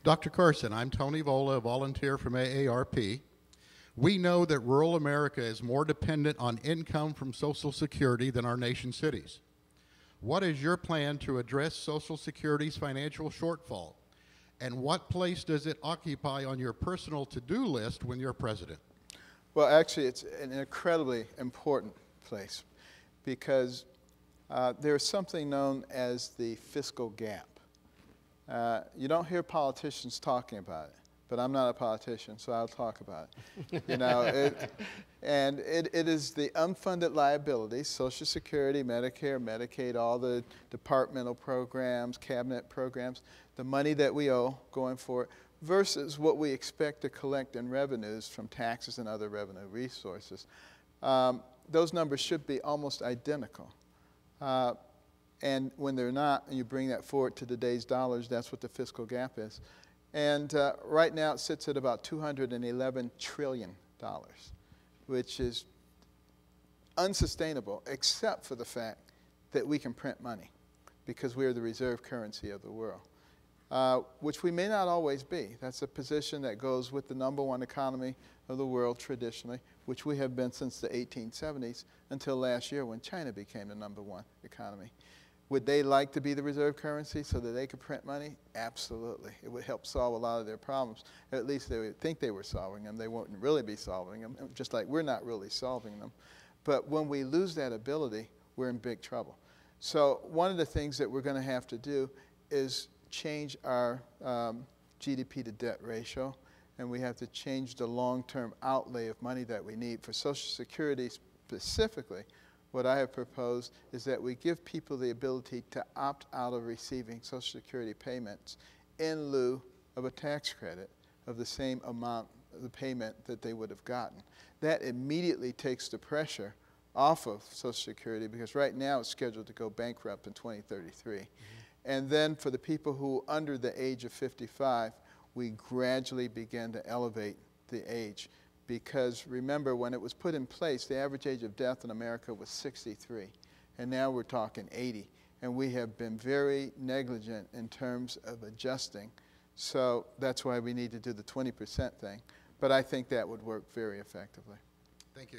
Dr. Carson, I'm Tony Vola, a volunteer from AARP. We know that rural America is more dependent on income from Social Security than our nation's cities. What is your plan to address Social Security's financial shortfall? And what place does it occupy on your personal to-do list when you're president? Well, actually, it's an incredibly important place because there's something known as the fiscal gap. You don't hear politicians talking about it, but I'm not a politician, so I'll talk about it. You know, it is the unfunded liabilities, Social Security, Medicare, Medicaid, all the departmental programs, cabinet programs, the money that we owe going forward, versus what we expect to collect in revenues from taxes and other revenue resources. Those numbers should be almost identical. And when they're not, and you bring that forward to today's dollars, that's what the fiscal gap is. And right now it sits at about $211 trillion, which is unsustainable except for the fact that we can print money because we are the reserve currency of the world, which we may not always be. That's a position that goes with the #1 economy of the world traditionally, which we have been since the 1870s until last year when China became the #1 economy. Would they like to be the reserve currency so that they could print money? Absolutely. It would help solve a lot of their problems. At least they would think they were solving them. They wouldn't really be solving them, just like we're not really solving them. But when we lose that ability, we're in big trouble. So one of the things that we're going to have to do is change our GDP to debt ratio, and we have to change the long-term outlay of money that we need for Social Security specifically. What I have proposed is that we give people the ability to opt out of receiving Social Security payments in lieu of a tax credit of the same amount of the payment that they would have gotten. That immediately takes the pressure off of Social Security because right now it's scheduled to go bankrupt in 2033. Mm-hmm. And then for the people who are under the age of 55, we gradually begin to elevate the age. Because remember, when it was put in place, the average age of death in America was 63. And now we're talking 80. And we have been very negligent in terms of adjusting. So that's why we need to do the 20% thing. But I think that would work very effectively. Thank you.